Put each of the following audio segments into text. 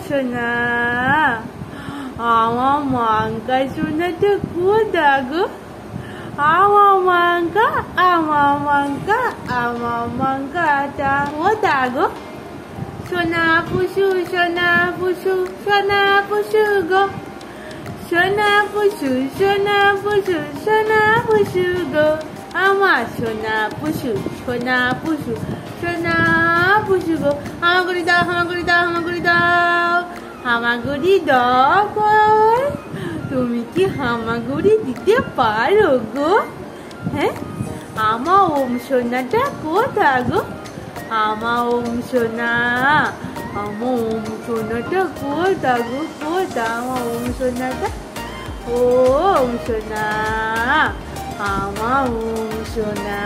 সোনা, আমার মাঙ্কা সোনাটা কোথায় গো? আমার মাঙ্কাটা কোথায় গো? সোনা পুষু গো, সোনা পুষু গো, আমার সোনা পুষু গো। হামাগুড়ি দাও, হামাগুড়ি দাও কই? তুমি কি হামাগুড়ি দিতে পারো গো? হ্যাঁ, আমার ওম সোনাটা কোথায় গো? আমার ওম সোনাটা কোথায় গো? আমার ওম সোনাটা, ও ওম সোনা, আমার ওম সোনা,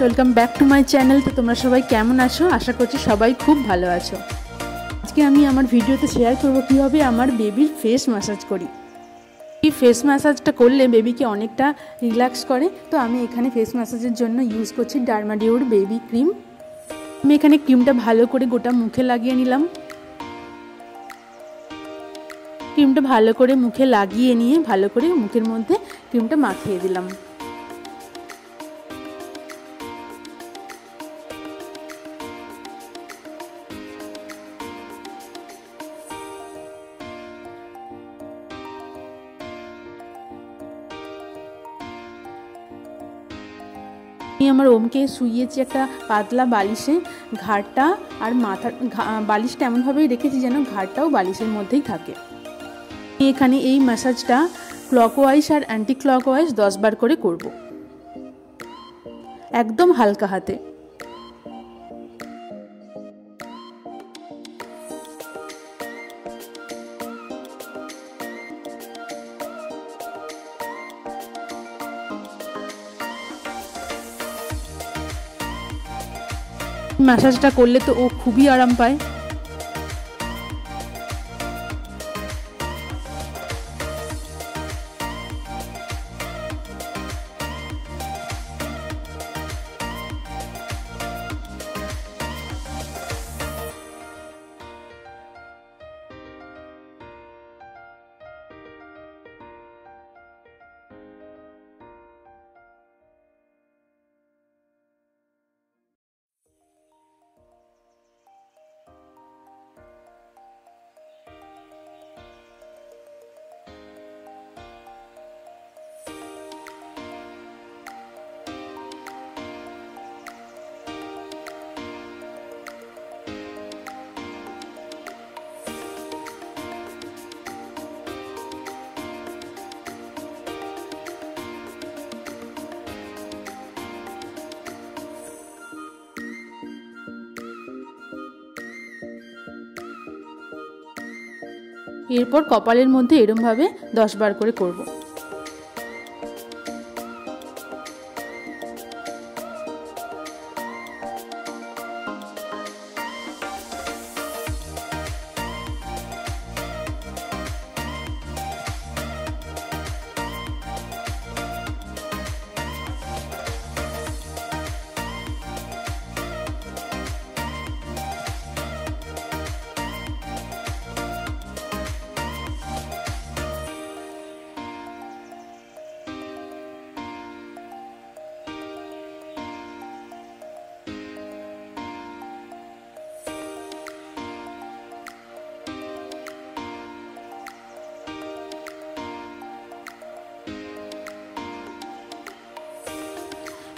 welcome back to my channel. তো তোমরা সবাই কেমন আছো? আশা করছি সবাই খুব ভালো আছো। আজকে আমি আমার ভিডিওতে শেয়ার করব কীভাবে আমার বেবির ফেস ম্যাসাজ করি। এই ফেস ম্যাসাজটা করলে বেবিকে অনেকটা রিল্যাক্স করে। তো আমি এখানে ফেস ম্যাসাজের জন্য ইউজ করছি ডার্মাডিউর বেবি ক্রিম। আমি এখানে ক্রিমটা ভালো করে গোটা মুখে লাগিয়ে নিলাম। ক্রিমটা ভালো করে মুখে লাগিয়ে নিয়ে ভালো করে মুখের মধ্যে ক্রিমটা মাখিয়ে দিলাম। আমি আমার ওমকে শুইয়েছি একটা পাতলা বালিশে, ঘাড়টা আর মাথার বালিশটা এমনভাবেই রেখেছি যেন ঘাড়টাও বালিশের মধ্যেই থাকে। আমি এখানে এই ম্যাসাজটা ক্লকওয়াইজ আর অ্যান্টি ক্লকওয়াইজ 10 বার করে করব, একদম হালকা হাতে। ম্যাসাজটা করলে তো ও খুবই আরাম পায়। এরপর কপালের মধ্যে এরমভাবে 10 বার করে করব।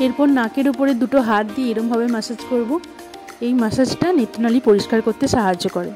এরপর নাকের উপরে দুটো হাত দিয়ে এরমভাবে ম্যাসাজ করব। এই ম্যাসাজটা নেত্রনালী পরিষ্কার করতে সাহায্য করে।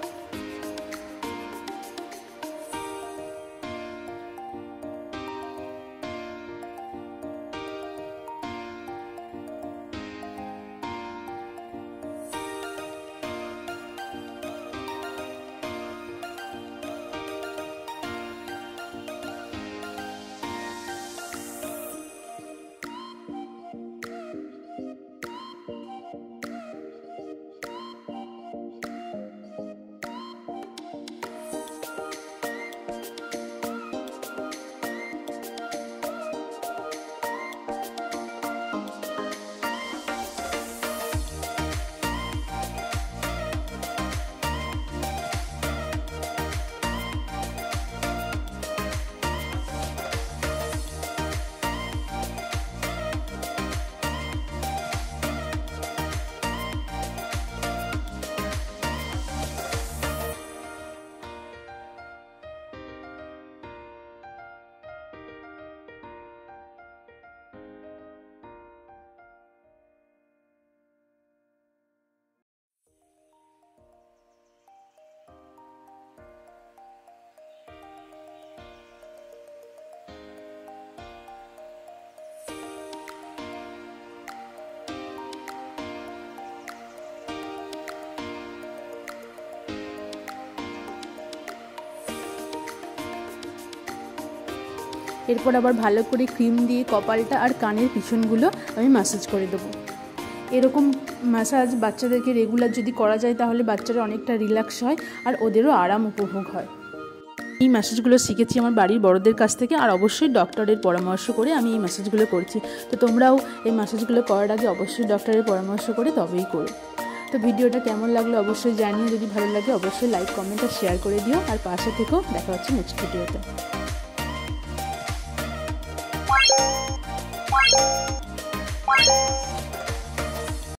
এরপর আবার ভালো করে ক্রিম দিয়ে কপালটা আর কানের পিছনগুলো আমি ম্যাসাজ করে দেবো। এরকম ম্যাসাজ বাচ্চাদেরকে রেগুলার যদি করা যায় তাহলে বাচ্চারা অনেকটা রিল্যাক্স হয় আর ওদেরও আরাম উপভোগ হয়। এই ম্যাসাজগুলো শিখেছি আমার বাড়ির বড়দের কাছ থেকে, আর অবশ্যই ডক্টরের পরামর্শ করে আমি এই ম্যাসাজগুলো করছি। তো তোমরাও এই ম্যাসাজগুলো করার আগে অবশ্যই ডক্টরের পরামর্শ করে তবেই করো। তো ভিডিওটা কেমন লাগলো অবশ্যই জানিও, যদি ভালো লাগে অবশ্যই লাইক কমেন্ট আর শেয়ার করে দিও, আর পাশে থেকেও। দেখা হচ্ছে নেক্সট ভিডিওতে।